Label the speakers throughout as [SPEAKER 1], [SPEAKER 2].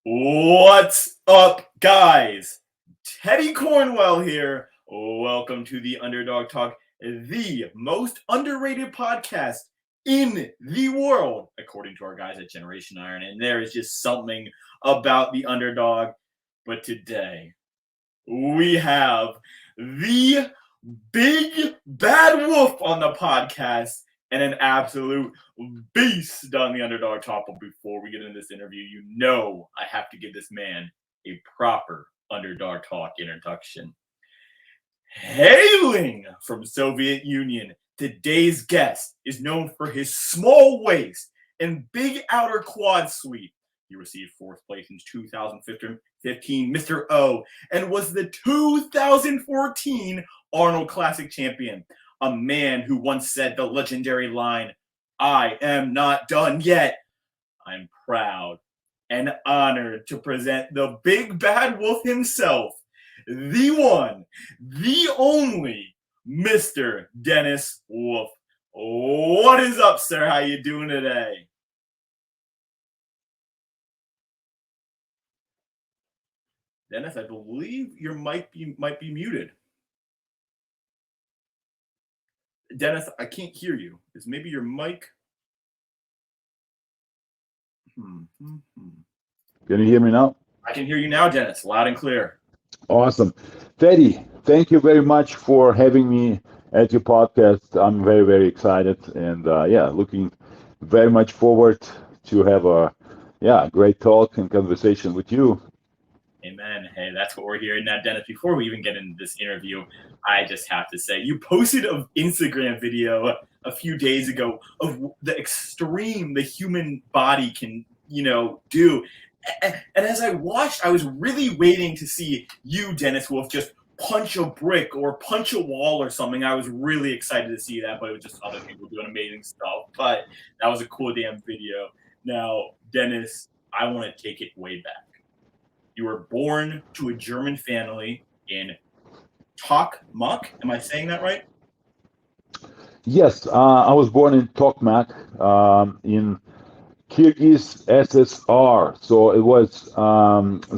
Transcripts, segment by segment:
[SPEAKER 1] What's up, guys? Teddy Cornwell here. Welcome to the Underdog Talk, the most underrated podcast in the world, according to our guys at Generation Iron. And there is just something about the underdog. But today, we have the big bad wolf on the podcast and an absolute beast on the Underdog Talk. But before we get into this interview, you know I have to give this man a proper Underdog Talk introduction. Hailing from Soviet Union, today's guest is known for his small waist and big outer quad sweep. He received fourth place in 2015 Mr. O and was the 2014 Arnold Classic champion. A man who once said the legendary line, "I am not done yet." I'm proud and honored to present the big bad wolf himself, the one, the only, Mr. Dennis Wolf. What is up, sir? How you doing today? Dennis, I believe your mic might be muted. Dennis, I can't hear you. Is maybe your mic?
[SPEAKER 2] Can you hear me now?
[SPEAKER 1] I can hear you now, Dennis, loud and clear.
[SPEAKER 2] Awesome. Teddy, thank you very much for having me at your podcast. I'm very, very excited and looking very much forward to have a great talk and conversation with you.
[SPEAKER 1] Amen. Hey, that's what we're hearing now, Dennis. Before we even get into this interview, I just have to say, you posted an Instagram video a few days ago of the extreme the human body can, do. And as I watched, I was really waiting to see you, Dennis Wolf, just punch a brick or punch a wall or something. I was really excited to see that, but it was just other people doing amazing stuff. But that was a cool damn video. Now, Dennis, I want to take it way back. You were born to a German family in Tokmak. Am I saying that right?
[SPEAKER 2] Yes, I was born in Tokmak in Kyrgyz SSR. So it was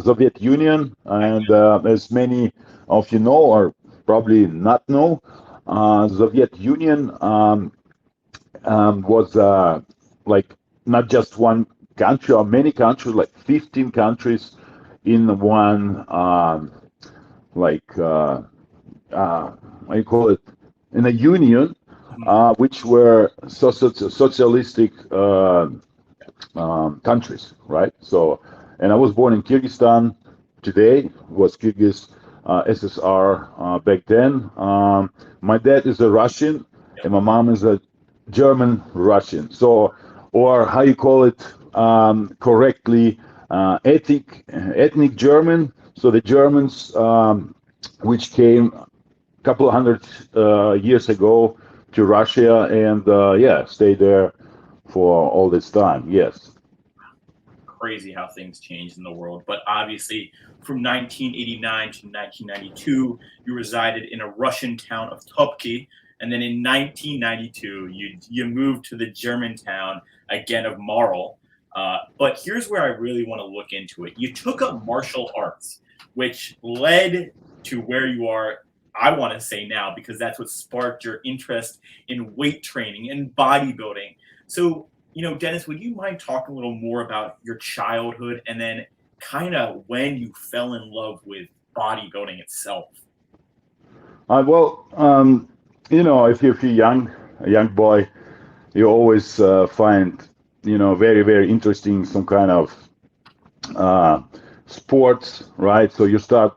[SPEAKER 2] Soviet Union, and as many of you know, or probably not know, Soviet Union was like not just one country or many countries, like 15 countries in one, how you call it, in a union, which were socialistic countries, right? So, and I was born in Kyrgyzstan. Today was Kyrgyz SSR back then. My dad is a Russian, and my mom is a German Russian. So, or how you call it correctly, ethnic German. So the Germans, which came a couple of hundred years ago to Russia and stayed there for all this time. Yes.
[SPEAKER 1] Crazy how things changed in the world. But obviously, from 1989 to 1992, you resided in a Russian town of Topki. And then in 1992, you moved to the German town, again, of Marl. But here's where I really want to look into it. You took up martial arts, which led to where you are, I want to say now, because that's what sparked your interest in weight training and bodybuilding. So, Dennis, would you mind talking a little more about your childhood and then kind of when you fell in love with bodybuilding itself?
[SPEAKER 2] If you're a young boy, you always find, very, very interesting some kind of sports, right? So you start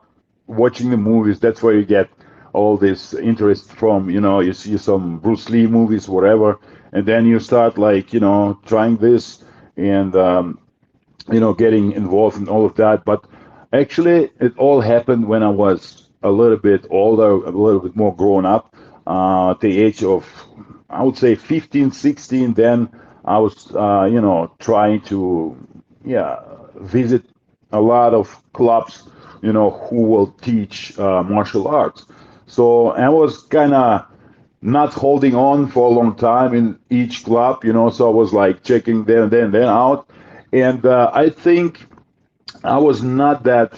[SPEAKER 2] watching the movies. That's where you get all this interest from. You see some Bruce Lee movies, whatever, and then you start trying this and getting involved in all of that. But actually, it all happened when I was a little bit older, a little bit more grown up, at the age of, I would say, 15, 16. Then I was, trying to, visit a lot of clubs, who will teach martial arts. So I was kind of not holding on for a long time in each club, so I was like checking there and then out. And I think I was not that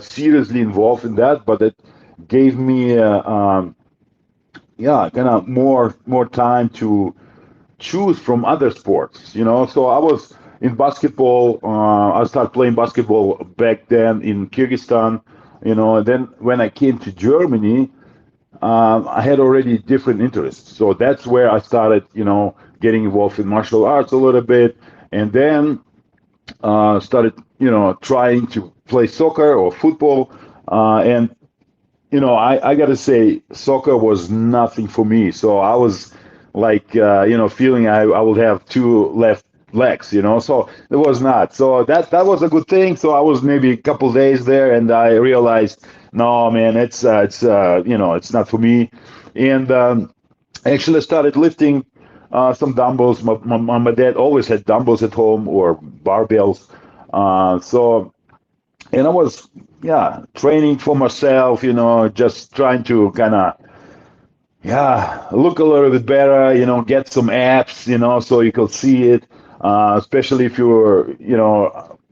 [SPEAKER 2] seriously involved in that, but it gave me, yeah, kind of more time to choose from other sports. So I was in basketball. I started playing basketball back then in Kyrgyzstan. And then when I came to Germany, I had already different interests. So that's where I started, getting involved in martial arts a little bit, and then started, trying to play soccer or football. And I got to say, soccer was nothing for me. So I was like, feeling I would have two left legs, So it was not. So that was a good thing. So I was maybe a couple days there, and I realized, no, man, it's not for me. And actually, I started lifting some dumbbells. My dad always had dumbbells at home or barbells. So and I was, yeah, training for myself, just trying to kind of, yeah, look a little bit better, get some abs, so you could see it, especially if you were,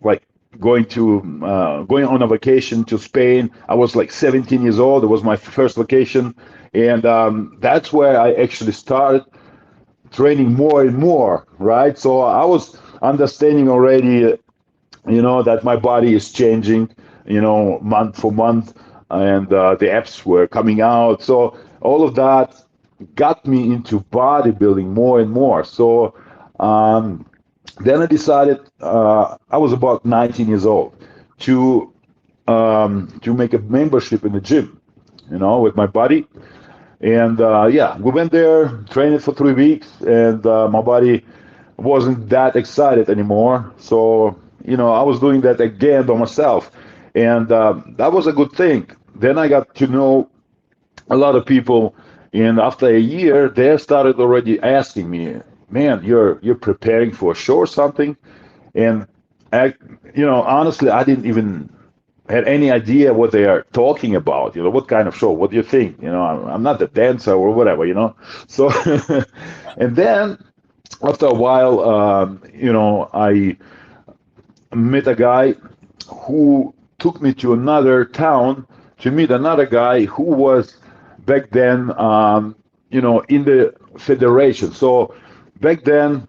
[SPEAKER 2] like going on a vacation to Spain. I was like 17 years old. It was my first vacation, and that's where I actually started training more and more, right? So I was understanding already, that my body is changing, month for month, and the apps were coming out. So all of that got me into bodybuilding more and more. So um, then I decided, I was about 19 years old, to make a membership in the gym, with my buddy. And yeah, we went there, trained for 3 weeks, and my body wasn't that excited anymore. So, I was doing that again by myself. And that was a good thing. Then I got to know a lot of people. And after a year, they started already asking me, man, you're preparing for a show or something? And I, honestly, I didn't even had any idea what they are talking about. What kind of show? What do you think? I'm not a dancer or whatever. So, and then after a while, I met a guy who took me to another town to meet another guy who was back then, in the federation. So back then,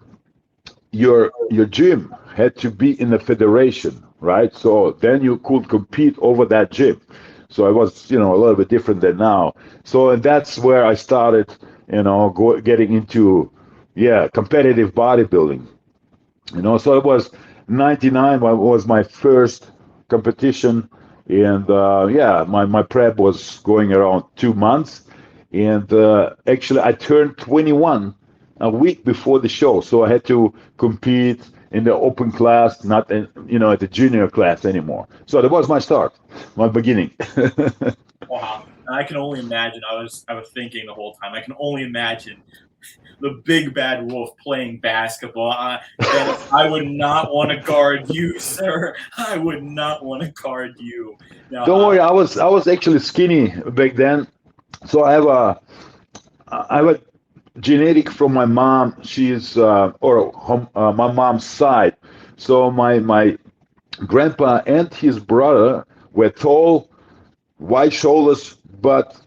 [SPEAKER 2] your gym had to be in the federation, right? So then you could compete over that gym. So it was, a little bit different than now. So and that's where I started, getting into, yeah, competitive bodybuilding. So it was 99 was my first competition, and yeah, my prep was going around 2 months, and actually I turned 21 a week before the show, so I had to compete in the open class, not in, at the junior class anymore. So that was my start, my beginning.
[SPEAKER 1] Wow. And I can only imagine. I was thinking the whole time. I can only imagine the big bad wolf playing basketball. Dennis, I would not want to guard you, sir. I would not want to guard you. Now,
[SPEAKER 2] Don't worry, I was actually skinny back then, so I have a genetic from my mom. She's my mom's side. So my grandpa and his brother were tall, wide shoulders, but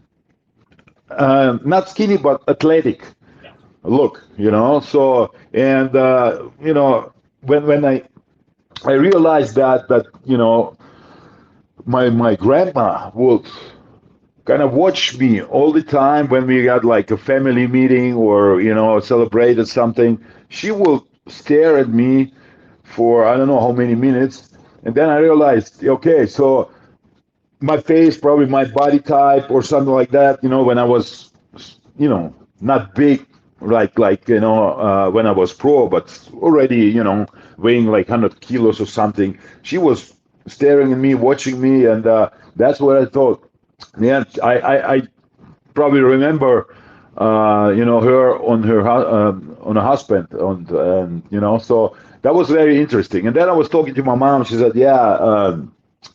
[SPEAKER 2] not skinny, but athletic
[SPEAKER 1] yeah,
[SPEAKER 2] look. So and when I realized that my grandma would kind of watch me all the time when we got like a family meeting or celebrated something. She will stare at me for I don't know how many minutes, and then I realized, okay, so my face, probably my body type or something like that. When I was, not big when I was pro, but already weighing like 100 kilos or something. She was staring at me, watching me, and that's what I thought. Yeah, I probably remember, her on her husband, and so that was very interesting. And then I was talking to my mom. She said, "Yeah,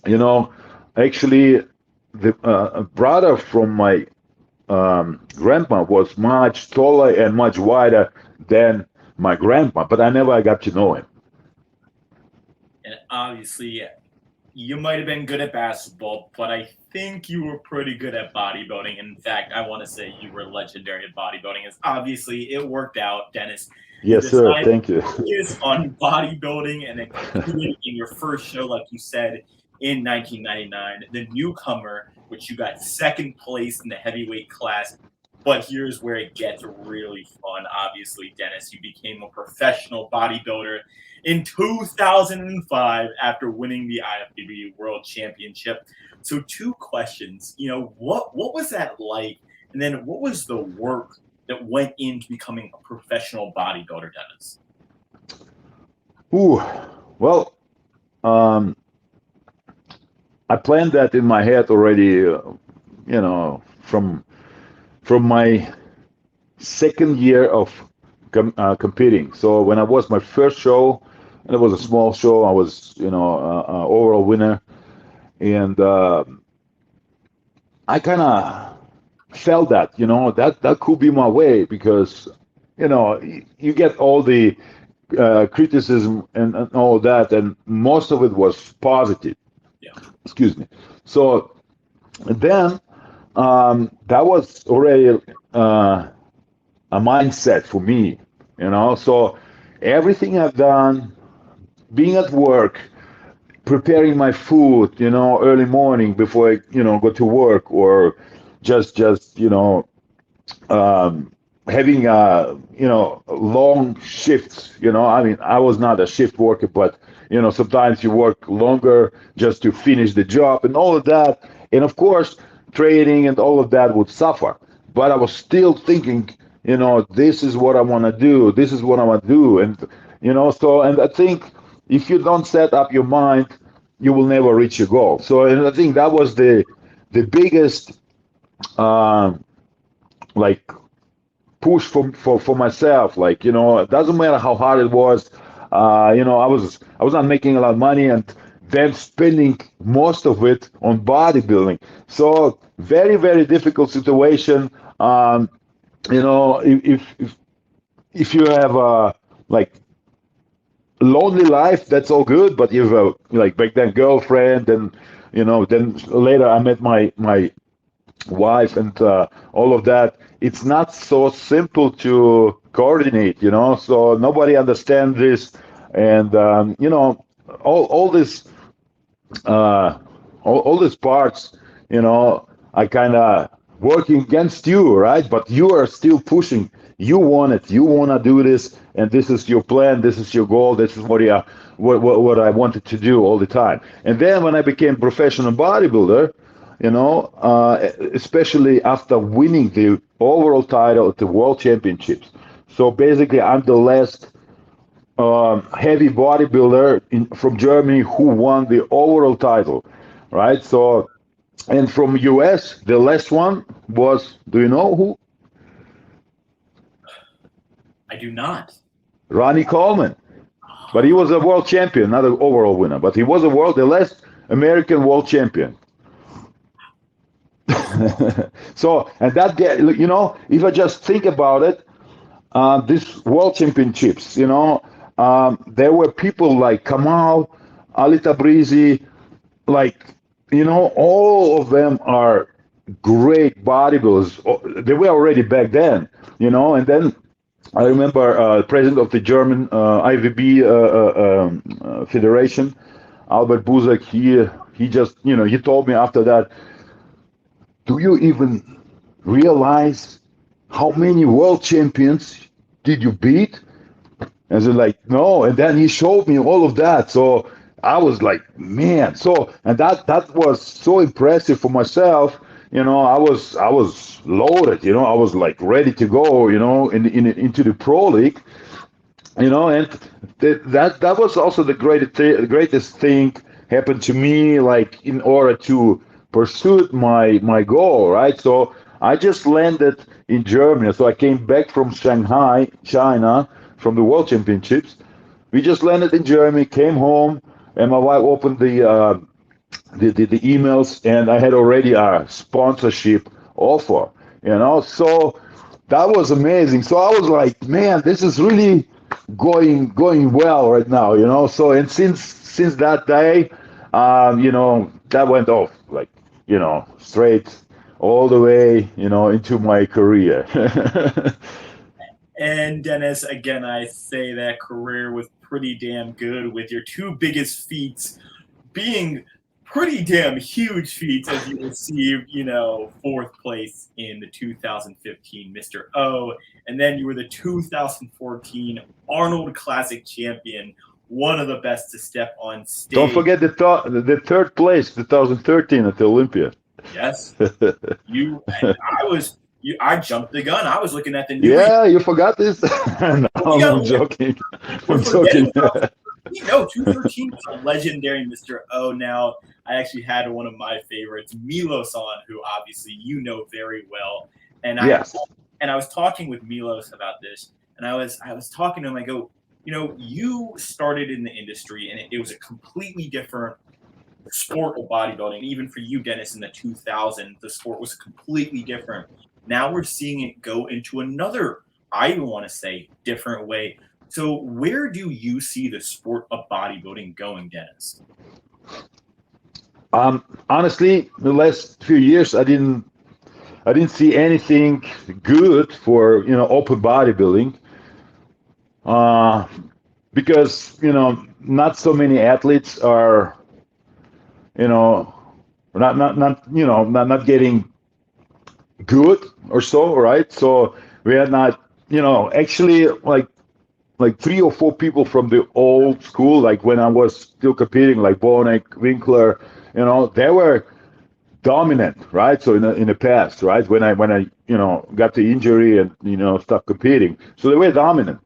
[SPEAKER 2] you know, actually, the brother from my grandma was much taller and much wider than my grandma, but I never got to know him."
[SPEAKER 1] and obviously You might have been good at basketball, but I think you were pretty good at bodybuilding. In fact, I want to say you were legendary at bodybuilding. As obviously it worked out, Dennis. You
[SPEAKER 2] Yes, sir.
[SPEAKER 1] decided
[SPEAKER 2] Thank
[SPEAKER 1] to
[SPEAKER 2] you.
[SPEAKER 1] focus on bodybuilding and then competed in your first show, like you said, in 1999. The newcomer, which you got second place in the heavyweight class. But here's where it gets really fun. Obviously, Dennis, you became a professional bodybuilder in 2005 after winning the IFBB World Championship. So, two questions. What was that like? And then, what was the work that went into becoming a professional bodybuilder, Dennis?
[SPEAKER 2] Ooh, well, um, I planned that in my head already. From my second year of competing. So when I was my first show, and it was a small show, I was overall winner, and I kind of felt that that could be my way because you get all the criticism and all that, and most of it was positive.
[SPEAKER 1] Yeah.
[SPEAKER 2] Excuse me. So then that was already a mindset for me, So everything I've done, being at work, preparing my food, early morning before I, go to work, or just having long shifts. I mean, I was not a shift worker, but sometimes you work longer just to finish the job and all of that. And of course, training and all of that would suffer. But I was still thinking, this is what I want to do. This is what I want to do. And and I think if you don't set up your mind, you will never reach your goal. So, and I think that was the biggest um, like push for myself. Like, it doesn't matter how hard it was. I was not making a lot of money, and then spending most of it on bodybuilding. So very, very difficult situation. If you have a like lonely life, that's all good. But if like back then girlfriend, and then later I met my wife, and all of that, it's not so simple to coordinate, so nobody understands this. And all this all these parts, I kind of working against you, right? But you are still pushing. You want it. You want to do this, and this is your plan. This is your goal. This is what I wanted to do all the time. And then when I became professional bodybuilder, especially after winning the overall title at the World Championships. So basically, I'm the last heavy bodybuilder from Germany who won the overall title, right? So, and from US, the last one was, do you know who?
[SPEAKER 1] I do not.
[SPEAKER 2] Ronnie Coleman. But he was a world champion, not an overall winner, but he was the last American world champion. So, and that, if I just think about it, these world championships, there were people like Kamal, Ali Tabrizi, like, all of them are great bodybuilders. They were already back then, and then I remember president of the German IVB Federation, Albert Buzek, he just, he told me after that, do you even realize how many world champions did you beat? And they're like, no. And then he showed me all of that. So I was like, man. So, and that was so impressive for myself. I was loaded. I was like ready to go. Into the pro league. And that was also the greatest thing happened to me. Like in order to pursue my goal, right? So I just landed in Germany. So I came back from Shanghai, China, from the World Championships. We just landed in Germany, came home, and my wife opened the emails, and I had already a sponsorship offer. So that was amazing. So I was like, man, this is really going well right now. So, and since that day, that went off like, straight all the way, into my career.
[SPEAKER 1] And Dennis, again, I say that career was pretty damn good with your two biggest feats being pretty damn huge feats as you received, fourth place in the 2015 Mr. O, and then you were the 2014 Arnold Classic champion, one of the best to step on
[SPEAKER 2] Don't
[SPEAKER 1] stage.
[SPEAKER 2] forget the third place, 2013 at the Olympia.
[SPEAKER 1] Yes, I was, I jumped the gun. I was looking at the new year.
[SPEAKER 2] Yeah, you forgot this? No, I'm joking.
[SPEAKER 1] We're
[SPEAKER 2] I'm
[SPEAKER 1] forgetting
[SPEAKER 2] joking.
[SPEAKER 1] about 213 was a legendary Mr. O. Now, I actually had one of my favorites, Milos, on, who obviously you know very well. And
[SPEAKER 2] Yes.
[SPEAKER 1] I was talking with Milos about this, and I was talking to him. I go, you started in the industry, and it was a completely different sport of bodybuilding. Even for you, Dennis, in the 2000s, the sport was completely different. Now we're seeing it go into another, I want to say, different way. So where do you see the sport of bodybuilding going, Dennis?
[SPEAKER 2] Honestly, the last few years, I didn't see anything good for open bodybuilding, because not so many athletes are you know not getting good or so, right? So we had not, actually, like three or four people from the old school, like when I was still competing, like Bonek, Winkler, they were dominant, right? So in the past, right, when I got the injury and stopped competing, so they were dominant.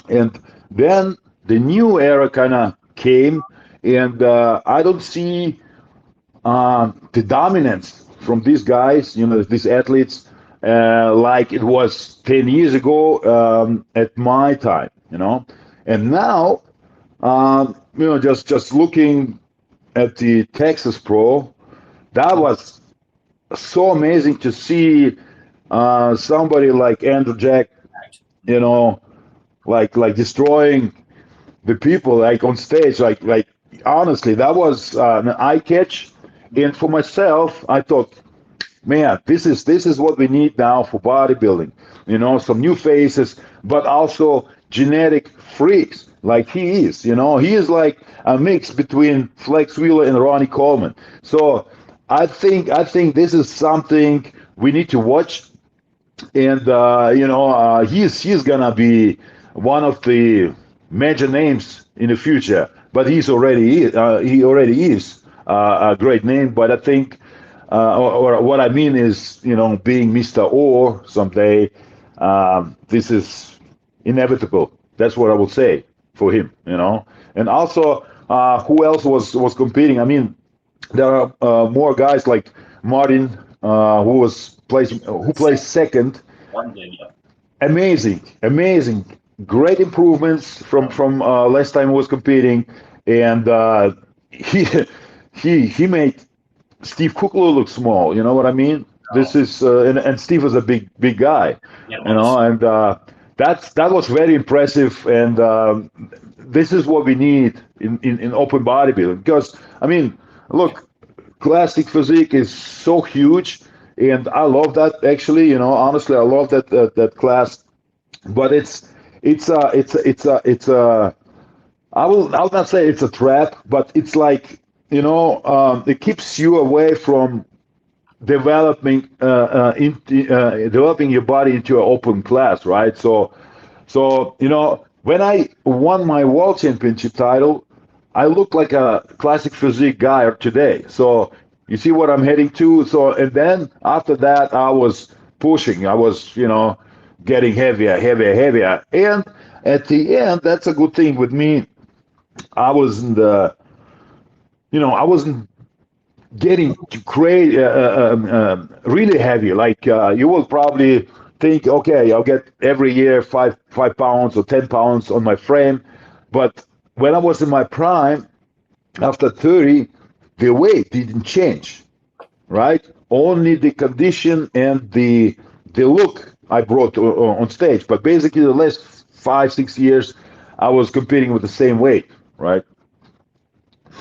[SPEAKER 2] And then the new era kind of came, and I don't see the dominance from these guys, these athletes, like it was 10 years ago, at my time, And now, just looking at the Texas Pro, that was so amazing to see somebody like Andrew Jack, you know, like destroying the people like on stage, like honestly, that was an eye catch. And for myself, I thought, man, this is what we need now for bodybuilding. Some new faces, but also genetic freaks like he is. He is like a mix between Flex Wheeler and Ronnie Coleman. So I think this is something we need to watch, and he's gonna be one of the major names in the future. But he already is a great name. But I think, or what I mean is, being Mr. O someday, this is inevitable. That's what I will say for him. And also, who else was competing? I mean, there are more guys like Martin, who plays second.
[SPEAKER 1] One day, yeah.
[SPEAKER 2] Amazing, great improvements from last time he was competing, and he he made Steve Kuklu look small. You know what I mean? This is and Steve was a big guy,
[SPEAKER 1] Yeah,
[SPEAKER 2] and that was very impressive. And this is what we need in open bodybuilding, because I mean, look, classic physique is so huge, and I love that. Actually, honestly, I love that class. But it's a I'll not say it's a trap, but it's like, it keeps you away from developing your body into an open class, right? So when I won my world championship title, I look like a classic physique guy today. So you see what I'm heading to. So, and then after that, I was pushing. I was getting heavier. And at the end, that's a good thing with me. I wasn't I wasn't getting crazy, really heavy. Like, you will probably think, okay, I'll get every year 5 pounds or 10 pounds on my frame. But when I was in my prime, after 30, the weight didn't change, right? Only the condition and the look I brought on stage. But basically, the last 5-6 years, I was competing with the same weight, right?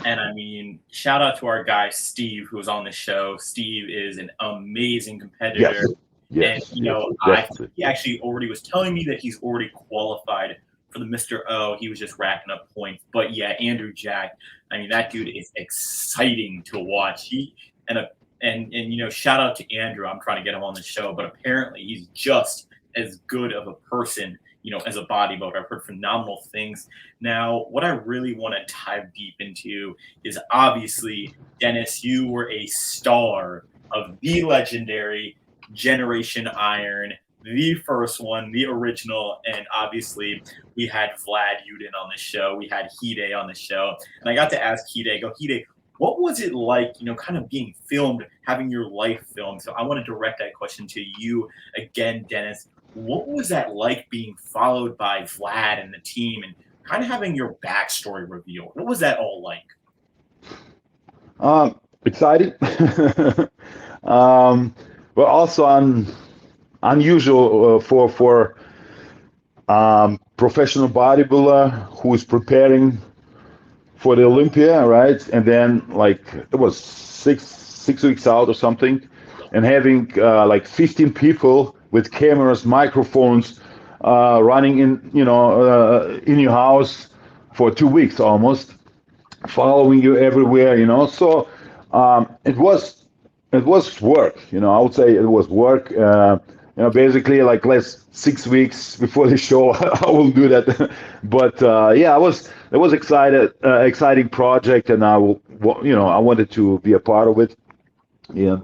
[SPEAKER 1] And I mean, shout out to our guy Steve, who was on the show. Steve is an amazing competitor.
[SPEAKER 2] Yes,
[SPEAKER 1] And,
[SPEAKER 2] yes,
[SPEAKER 1] you
[SPEAKER 2] yes,
[SPEAKER 1] know, I think
[SPEAKER 2] definitely.
[SPEAKER 1] he actually already was telling me that he's already qualified for the Mr. O. He was just racking up points. But yeah, Andrew Jack, I mean, that dude is exciting to watch. And a and you know, shout out to Andrew. I'm trying to get him on the show, but apparently he's just as good of a person, you know, as a bodybuilder. I've heard phenomenal things. Now, what I really want to dive deep into is obviously, Dennis, you were a star of the legendary Generation Iron, the first one, the original, and obviously we had Vlad Yudin on the show, we had Hide on the show, and I got to ask Hide, go Hide, what was it like, you know, kind of being filmed, having your life filmed? So I want to direct that question to you again, Dennis. What was that like being followed by Vlad and the team and kind of having your backstory revealed? What was that all like?
[SPEAKER 2] Exciting, um, but also unusual for professional bodybuilder who is preparing for the Olympia, right? And then like it was six weeks out or something, and having like 15 people with cameras, microphones, running in your house for 2 weeks almost, following you everywhere, So it was work, I would say it was work. Basically like less 6 weeks before the show, I will do that. But yeah, it was exciting project, and I wanted to be a part of it, and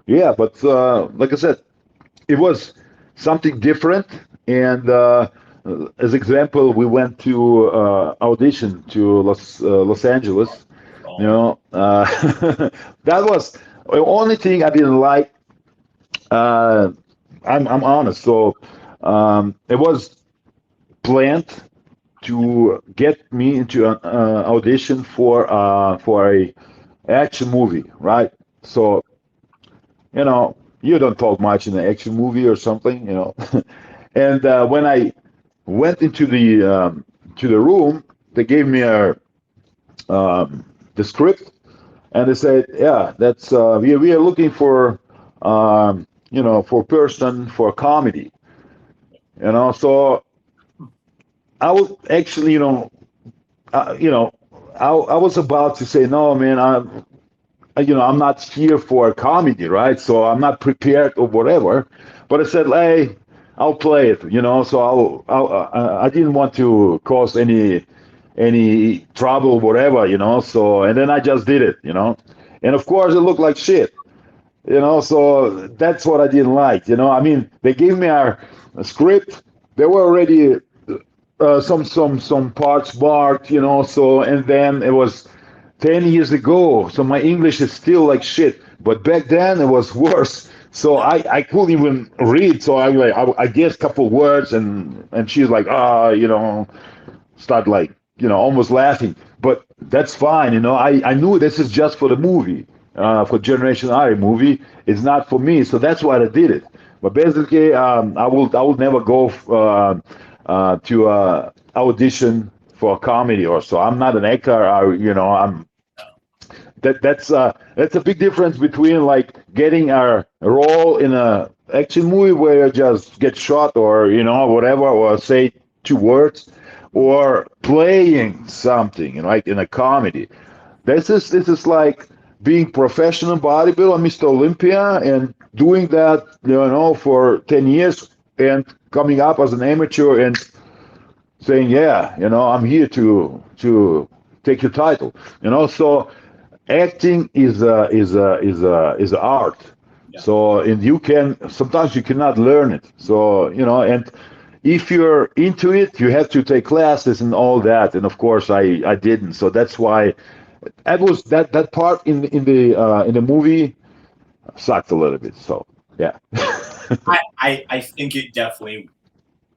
[SPEAKER 2] yeah, but like I said, it was something different. And as example, we went to audition to Los Angeles.
[SPEAKER 1] Oh,
[SPEAKER 2] That was the only thing I didn't like. Uh, I'm honest. So it was planned to get me into an audition for a action movie, right? So you don't talk much in an action movie or something. And when I went into the room, they gave me the script, and they said, "Yeah, that's we are looking for person for comedy." So I was actually, uh, you know, I was about to say, "No, man, I'm not here for a comedy, right? So I'm not prepared or whatever." But I said, "Hey, I'll play it," So I didn't want to cause any trouble, whatever, So and then I just did it. And of course it looked like shit. So that's what I didn't like. I mean, they gave me a script. There were already some parts marked. So and then it was 10 years ago. So my English is still like shit. But back then it was worse. So I couldn't even read. So I guess a couple words, and she's like, start like almost laughing. But that's fine. I knew this is just for the movie, for Generation I movie. It's not for me. So that's why I did it. But basically, I will never go to audition for a comedy or so. I'm not an actor. I'm that's a big difference between like getting a role in a action movie where you just get shot or whatever, or say 2 words, or playing something like in a comedy. This is like being professional bodybuilder, Mr. Olympia, and doing that for 10 years, and coming up as an amateur and saying, yeah, I'm here to take your title. So acting is a art.
[SPEAKER 1] yeah.
[SPEAKER 2] So and you can sometimes you cannot learn it. So and if you're into it, you have to take classes and all that. And of course, I didn't. So that's why that part in the movie sucked a little bit. So yeah.
[SPEAKER 1] I think it definitely,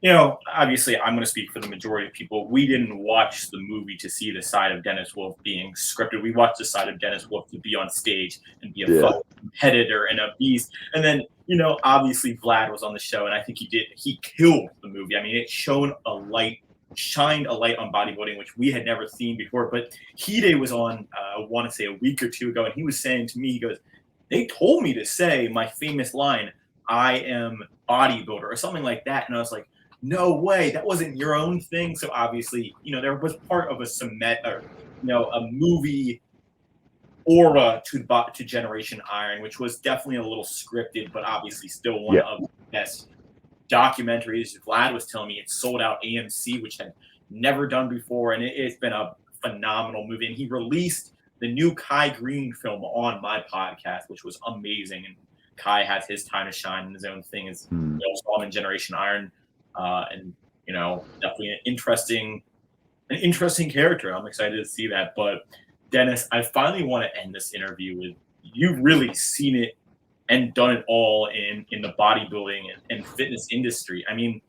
[SPEAKER 1] you know, obviously I'm going to speak for the majority of people. We didn't watch the movie to see the side of Dennis Wolf being scripted. We watched the side of Dennis Wolf to be on stage and be a
[SPEAKER 2] Yeah.
[SPEAKER 1] fun competitor and a beast. And then, you know, obviously Vlad was on the show, and I think he killed the movie. I mean, it shone a light shined a light on bodybuilding, which we had never seen before. But Hide was on, I want to say a week or two ago, and he was saying to me, he goes, they told me to say my famous line, I am bodybuilder or something like that. And I was like, no way, that wasn't your own thing. So obviously, there was part of a movie aura to Generation Iron, which was definitely a little scripted, but obviously still one of the best documentaries. Vlad was telling me it sold out AMC, which had never done before, and it's been a phenomenal movie. And he released the new Kai Green film on my podcast, which was amazing. And Kai has his time to shine in his own thing. As saw him in Generation Iron, and definitely an interesting character. I'm excited to see that. But Dennis, I finally want to end this interview with you've really seen it and done it all in the bodybuilding and fitness industry. I mean,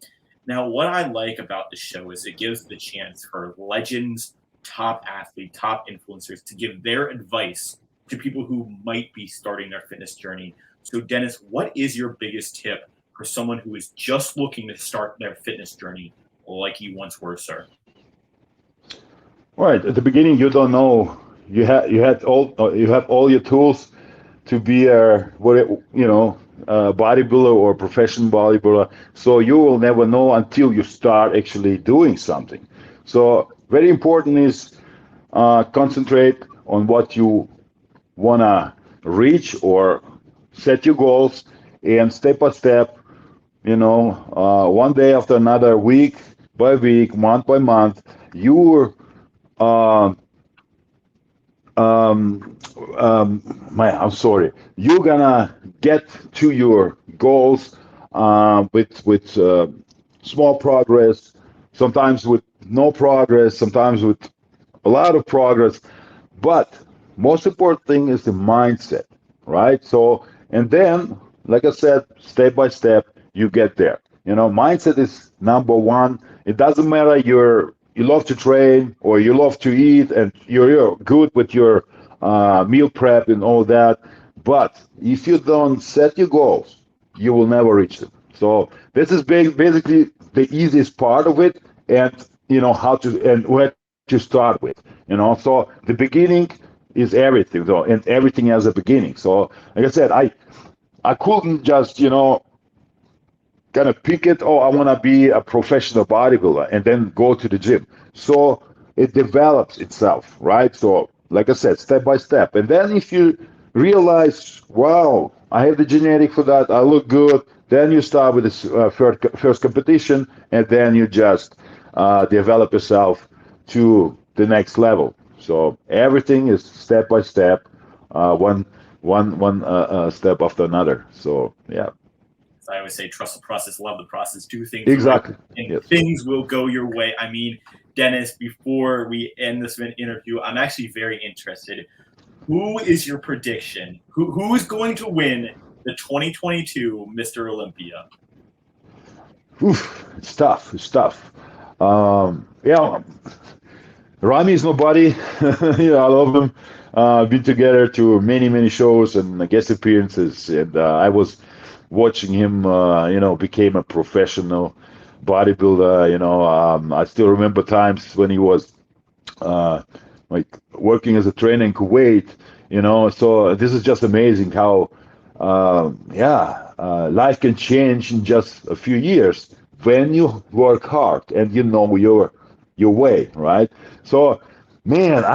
[SPEAKER 1] now what I like about the show is it gives the chance for legends, top athletes, top influencers to give their advice to people who might be starting their fitness journey. So Dennis, what is your biggest tip for someone who is just looking to start their fitness journey like you once were, sir?
[SPEAKER 2] Right. At the beginning, you don't know. You have all your tools to be a bodybuilder or professional bodybuilder. So you will never know until you start actually doing something. So very important is concentrate on what you wanna reach or set your goals, and step by step, one day after another, week by week, month by month, you're I'm sorry. You're gonna get to your goals with small progress, sometimes with no progress, sometimes with a lot of progress. But most important thing is the mindset, right? So, and then, like I said, step by step, you get there. Mindset is number one. It doesn't matter you love to train or you love to eat and you're good with your meal prep and all that. But if you don't set your goals, you will never reach them. So this is basically the easiest part of it, and how to and where to start with. So the beginning is everything, though, and everything has a beginning. So like I said, I couldn't just kind of pick it. Oh, I want to be a professional bodybuilder and then go to the gym. So it develops itself, right? So like I said, step by step. And then if you realize, wow, I have the genetic for that, I look good, then you start with this first competition, and then you just develop yourself to the next level. So everything is step by step, one step after another. So yeah.
[SPEAKER 1] I always say, trust the process, love the process, do things
[SPEAKER 2] exactly,
[SPEAKER 1] right, and things will go your way. I mean, Dennis, before we end this interview, I'm actually very interested. Who is your prediction? Who is going to win the 2022 Mr. Olympia?
[SPEAKER 2] Oof, it's tough. It's tough. Rami is nobody. I love him. Been together to many shows and guest appearances, and I was watching him. Became a professional bodybuilder. I still remember times when he was like working as a trainer in Kuwait. So this is just amazing how life can change in just a few years when you work hard and you know your way, right? So, man,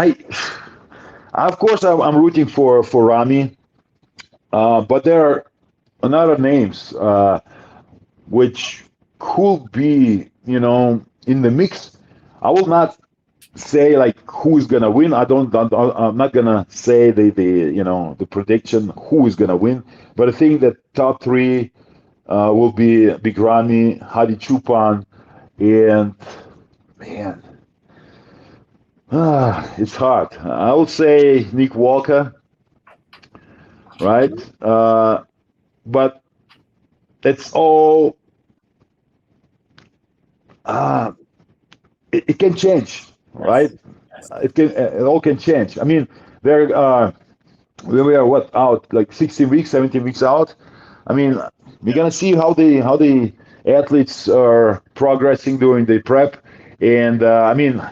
[SPEAKER 2] of course I'm rooting for Rami, but there are another names which could be in the mix. I will not say like who is gonna win. I'm not gonna say the prediction who is gonna win, but I think that top three will be Big Ramy, Hadi Chupan, and man, it's hard. I would say Nick Walker, right? But it's all it can change, right? It all can change. I mean, there we are out like 16 weeks, 17 weeks out. I mean, we're gonna see how the athletes are progressing during the prep, And I mean,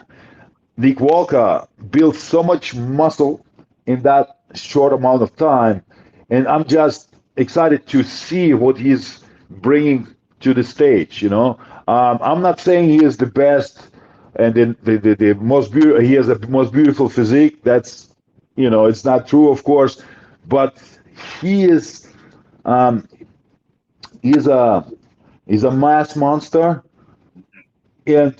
[SPEAKER 2] Nick Walker built so much muscle in that short amount of time, and I'm just excited to see what he's bringing to the stage. I'm not saying he is the best and then the most beautiful. He has the most beautiful physique. That's it's not true, of course, but he is um, he's a he's a mass monster, and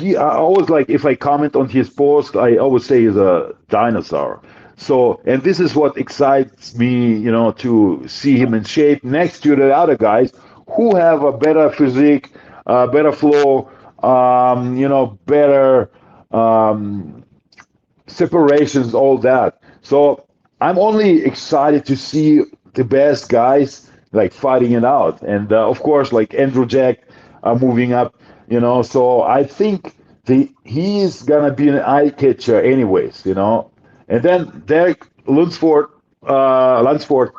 [SPEAKER 2] I always like if I comment on his post, I always say he's a dinosaur. So, and this is what excites me, to see him in shape next to the other guys who have a better physique, better flow, better um, separations, all that. So I'm only excited to see the best guys like fighting it out, and of course, like Andrew Jack moving up. So I think he's gonna be an eye catcher, anyways. And then Derek Lunsford.
[SPEAKER 1] And I don't think.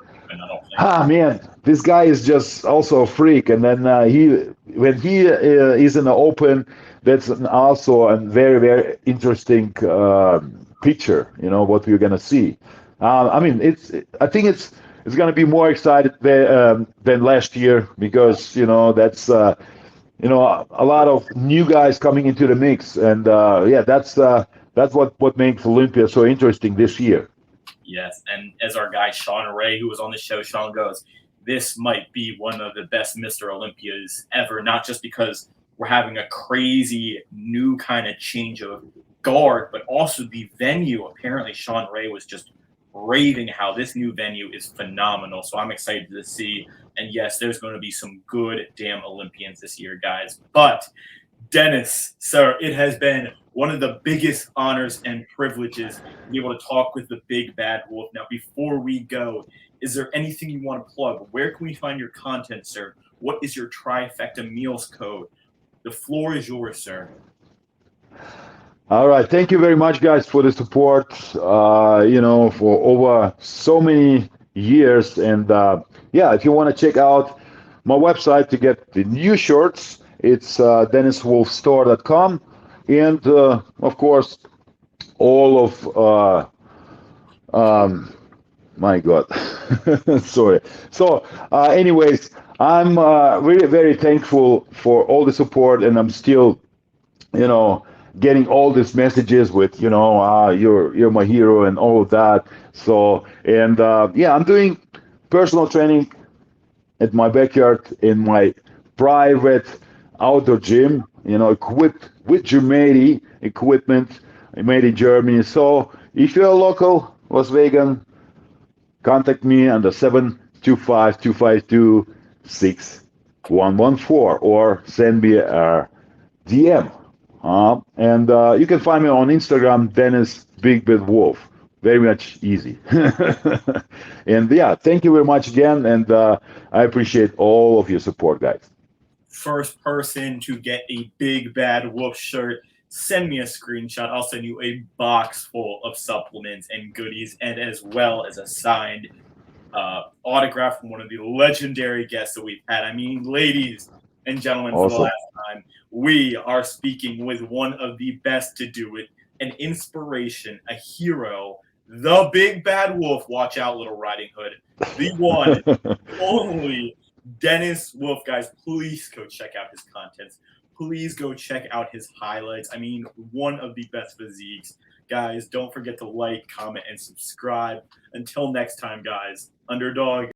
[SPEAKER 2] Ah man, this guy is just also a freak. And then when he is in the open, that's also a very very interesting picture. What we're gonna see. I mean, I think it's gonna be more excited than last year because that's a lot of new guys coming into the mix, and yeah, that's what makes Olympia so interesting this year.
[SPEAKER 1] Yes, and as our guy Sean Ray, who was on the show, Sean goes, this might be one of the best Mr. Olympias ever, not just because we're having a crazy new kind of change of guard, but also the venue. Apparently, Sean Ray was just raving how this new venue is phenomenal. So I'm excited to see. And yes, there's going to be some good damn Olympians this year, guys. But Dennis, sir, it has been one of the biggest honors and privileges to be able to talk with the big bad wolf. Now, before we go, is there anything you want to plug? Where can we find your content, sir? What is your trifecta meals code? The floor is yours, sir.
[SPEAKER 2] All right, thank you very much, guys, for the support. For over so many years, and yeah, if you want to check out my website to get the new shirts, it's denniswolfstore.com, and of course, all of my God, sorry. So, anyways, I'm really very thankful for all the support, and I'm still you know, getting all these messages with, you're my hero and all of that. So, and yeah, I'm doing personal training at my backyard in my private outdoor gym, equipped with Germany equipment made in Germany. So, if you're a local Las Vegan, contact me on the 725-252-6114 or send me a DM. And you can find me on Instagram, Dennis Big Bad Wolf. Very much easy. And yeah, thank you very much again. And I appreciate all of your support, guys.
[SPEAKER 1] First person to get a big bad wolf shirt, send me a screenshot. I'll send you a box full of supplements and goodies, and as well as a signed autograph from one of the legendary guests that we've had. I mean, ladies and gentlemen, for the
[SPEAKER 2] Awesome.
[SPEAKER 1] last time, we are speaking with one of the best to do it, an inspiration, a hero, the big bad wolf. Watch out, Little Riding Hood. The one, only Dennis Wolf. Guys, please go check out his contents. Please go check out his highlights. I mean, one of the best physiques. Guys, don't forget to like, comment, and subscribe. Until next time, guys, Underdog